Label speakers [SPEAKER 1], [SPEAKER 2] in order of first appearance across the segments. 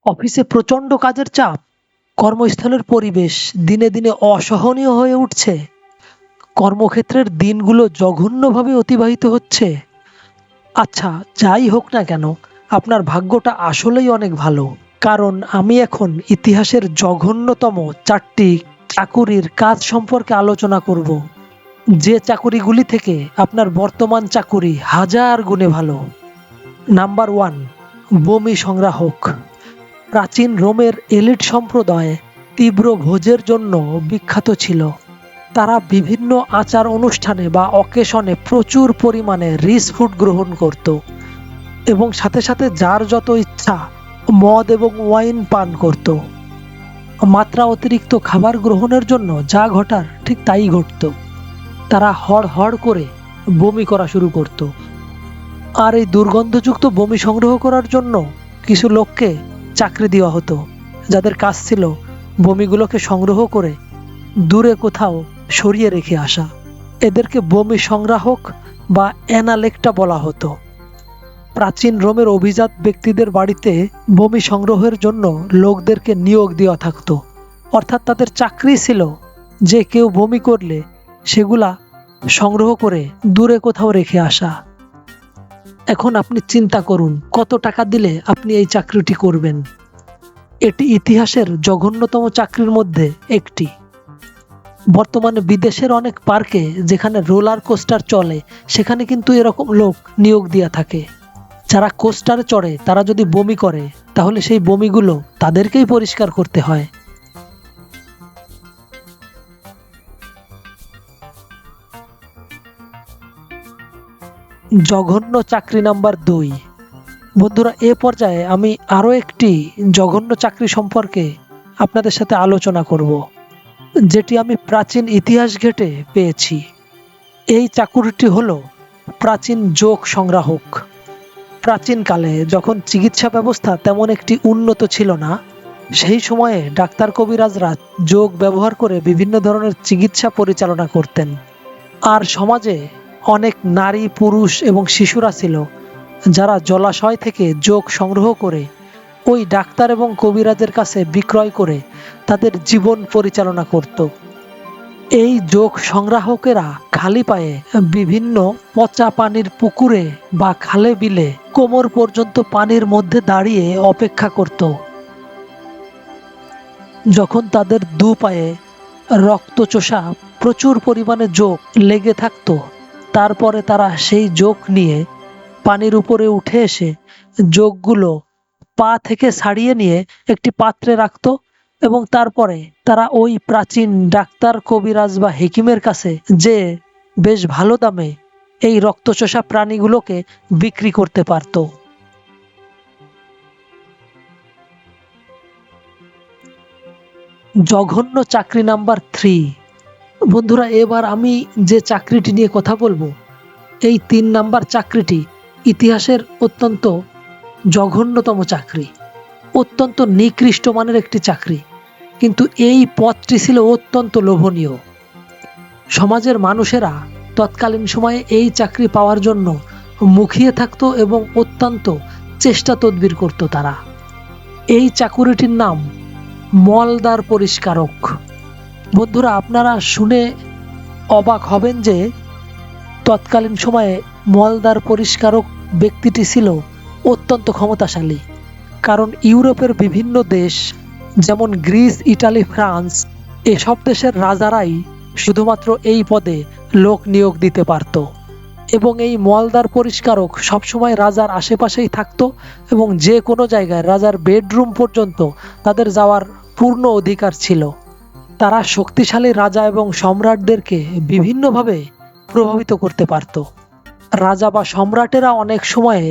[SPEAKER 1] অফিসে প্রচণ্ড কাজের চাপ, কর্মস্থলের পরিবেশ দিনে দিনে অসহনীয় হয়ে উঠছে, কর্মক্ষেত্রের দিনগুলো জঘন্যভাবে অতিবাহিত হচ্ছে। আচ্ছা, যাই হোক না কেন, আপনার ভাগ্যটা আসলেই অনেক ভালো। কারণ আমি এখন ইতিহাসের জঘন্যতম 4টি চাকুরির কাজ সম্পর্কে আলোচনা করব, যে চাকুরিগুলি থেকে আপনার বর্তমান চাকুরি হাজার গুণে ভালো। নাম্বার 1, বমি সংগ্রাহক। প্রাচীন রোমের এলিট সম্প্রদায় তীব্র ভোজের জন্য বিখ্যাত ছিল। তারা বিভিন্ন আচার অনুষ্ঠানে বা অকেশনে প্রচুর পরিমাণে রিচ ফুড গ্রহণ করত এবং সাথে সাথে যার যত ইচ্ছা মদ এবং ওয়াইন পান করত। মাত্রা অতিরিক্ত খাবার গ্রহণের জন্য যা ঘটার ঠিক তাই ঘটত। তারা হড় হড় করে বমি করা শুরু করত। আর এই দুর্গন্ধযুক্ত বমি সংগ্রহ করার জন্য কিছু লোককে চাকরি দেওয়া হতো, যাদের কাজ ছিল বমিগুলোকে সংগ্রহ করে দূরে কোথাও সরিয়ে রেখে আসা। এদেরকে বমি সংগ্রাহক বা অ্যানালেক্টা বলা হতো। প্রাচীন রোমের অভিজাত ব্যক্তিদের বাড়িতে বমি সংগ্রহের জন্য লোকদেরকে নিয়োগ দেওয়া থাকতো, অর্থাৎ তাদের চাকরি ছিল যে কেউ বমি করলে সেগুলা সংগ্রহ করে দূরে কোথাও রেখে আসা। এখন আপনি চিন্তা করুন, কত টাকা দিলে আপনি এই চাকরিটি করবেন। এটি ইতিহাসের জঘন্যতম চাকরির মধ্যে একটি। বর্তমানে বিদেশের অনেক পার্কে যেখানে রোলার কোস্টার চলে, সেখানে কিন্তু এরকম লোক নিয়োগ দেওয়া থাকে। যারা কোস্টারে চড়ে তারা যদি বমি করে, তাহলে সেই বমিগুলো তাদেরকেই পরিষ্কার করতে হয়। জঘন্য চাকরি নাম্বার 2। বন্ধুরা, এ পর্যায়ে আমি আরও একটি জঘন্য চাকরি সম্পর্কে আপনাদের সাথে আলোচনা করব, যেটি আমি প্রাচীন ইতিহাস ঘেঁটে পেয়েছি। এই চাকুরিটি হলো প্রাচীন যোগ সংগ্রাহক। প্রাচীনকালে যখন চিকিৎসা ব্যবস্থা তেমন একটি উন্নত ছিল না, সেই সময়ে ডাক্তার কবিরাজরা যোগ ব্যবহার করে বিভিন্ন ধরনের চিকিৎসা পরিচালনা করতেন। আর সমাজে অনেক নারী, পুরুষ এবং শিশুরা ছিল যারা জলাশয় থেকে যোগ সংগ্রহ করে ওই ডাক্তার এবং কবিরাজের কাছে বিক্রয় করে তাদের জীবন পরিচালনা করত। এই যোগ সংগ্রাহকেরা খালি পায়ে বিভিন্ন পচা পানির পুকুরে বা খালে বিলে কোমর পর্যন্ত পানির মধ্যে দাঁড়িয়ে অপেক্ষা করত। যখন তাদের দু পায়ে রক্তচোষা প্রচুর পরিমাণে যোগ লেগে থাকতো, তারপরে তারা সেই যোগ নিয়ে পানির উপরে উঠে এসে যোগগুলো পা থেকে ছাড়িয়ে নিয়ে একটি পাত্রে রাখতো এবং তারপরে তারা ওই প্রাচীন ডাক্তার, কবিরাজ বা হেকিমের কাছে যে বেশ ভালো দামে এই রক্তচোষা প্রাণীগুলোকে বিক্রি করতে পারত। জঘন্য চাকরি নাম্বার 3। বন্ধুরা, এবার আমি যে চাকরিটি নিয়ে কথা বলবো, এই 3 নাম্বার চাকরিটি ইতিহাসের অত্যন্ত জঘন্যতম চাকরি, অত্যন্ত নিকৃষ্ট মানের একটি চাকরি। কিন্তু এই পদটি ছিল অত্যন্ত লোভনীয়। সমাজের মানুষেরা তৎকালীন সময়ে এই চাকরি পাওয়ার জন্য মুখিয়ে থাকতো এবং অত্যন্ত চেষ্টা তদবির করত তারা। এই চাকুরিটির নাম মলদ্বার পরিষ্কারক। বন্ধুরা, আপনারা শুনে অবাক হবেন যে তৎকালীন সময়ে মলদ্বার পরিষ্কারক ব্যক্তিটি ছিল অত্যন্ত ক্ষমতাশালী। কারণ ইউরোপের বিভিন্ন দেশ যেমন গ্রিস, ইটালি, ফ্রান্স, এসব দেশের রাজারাই শুধুমাত্র এই পদে লোক নিয়োগ দিতে পারত এবং এই মলদ্বার পরিষ্কারক সবসময় রাজার আশেপাশেই থাকতো এবং যে কোনো জায়গায় রাজার বেডরুম পর্যন্ত তাদের যাওয়ার পূর্ণ অধিকার ছিল। তারা শক্তিশালী রাজা এবং সম্রাটদেরকে বিভিন্নভাবে প্রভাবিত করতে পারত। রাজা বা সম্রাটেরা অনেক সময়ে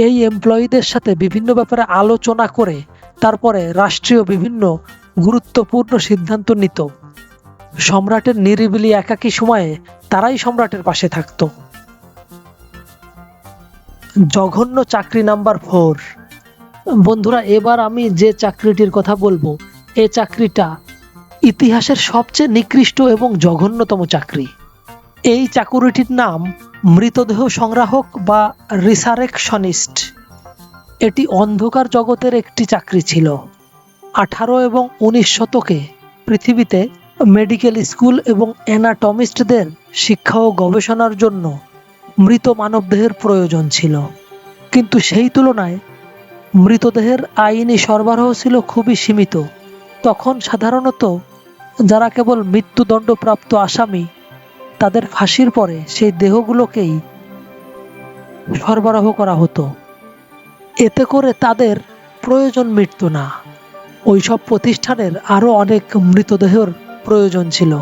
[SPEAKER 1] এই এমপ্লয়ীদের সাথে বিভিন্ন ব্যাপারে আলোচনা করে তারপরে রাষ্ট্রীয় বিভিন্ন গুরুত্বপূর্ণ সিদ্ধান্ত নিত। সম্রাটের নিরিবিলি একাকী সময়ে তারাই সম্রাটের পাশে থাকত। জঘন্য চাকরি নাম্বার 4। বন্ধুরা, এবার আমি যে চাকরিটির কথা বলবো, এই চাকরিটা ইতিহাসের সবচেয়ে নিকৃষ্ট এবং জঘন্যতম চাকরি। এই চাকুরিটির নাম মৃতদেহ সংগ্রাহক বা রিসারেকশনিস্ট। এটি অন্ধকার জগতের একটি চাকরি ছিল। 18 এবং 19 শতকে পৃথিবীতে মেডিকেল স্কুল এবং অ্যানাটমিস্টদের শিক্ষা ও গবেষণার জন্য মৃত মানবদেহের প্রয়োজন ছিল, কিন্তু সেই তুলনায় মৃতদেহের আইনি সরবরাহ ছিল খুবই সীমিত। তখন সাধারণত যারা কেবল মৃত্যুদণ্ডপ্রাপ্ত আসামি, তাদের ফাঁসির পরে সেই দেহগুলোকেই সরবরাহ করা হতো। এতে করে তাদের প্রয়োজন মিটত না। ওইসব প্রতিষ্ঠানের আরও অনেক মৃতদেহের প্রয়োজন ছিল।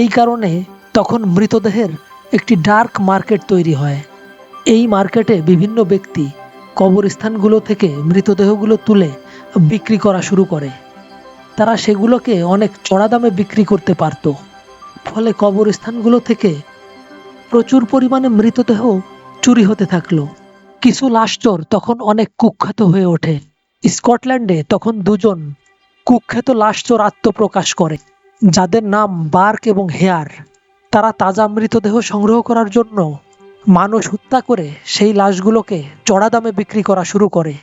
[SPEAKER 1] এই কারণে তখন মৃতদেহের একটি ডার্ক মার্কেট তৈরি হয়। এই মার্কেটে বিভিন্ন ব্যক্তি কবরস্থানগুলো থেকে মৃতদেহগুলো তুলে বিক্রি করা শুরু করে। তারা সেগুলোকে অনেক চড়া দামে বিক্রি করতে পারত। ফলে কবরস্থানগুলো থেকে প্রচুর পরিমাণে মৃতদেহ চুরি হতে থাকলো। কিছু লাশ চোর তখন অনেক কুখ্যাত হয়ে ওঠে। স্কটল্যান্ডে তখন দুজন কুখ্যাত লাশ চোর আত্মপ্রকাশ করে, যাদের নাম বার্ক এবং হেয়ার। তারা তাজা মৃতদেহ সংগ্রহ করার জন্য মানুষ হত্যা করে সেই লাশগুলোকে চড়া দামে বিক্রি করা শুরু করে।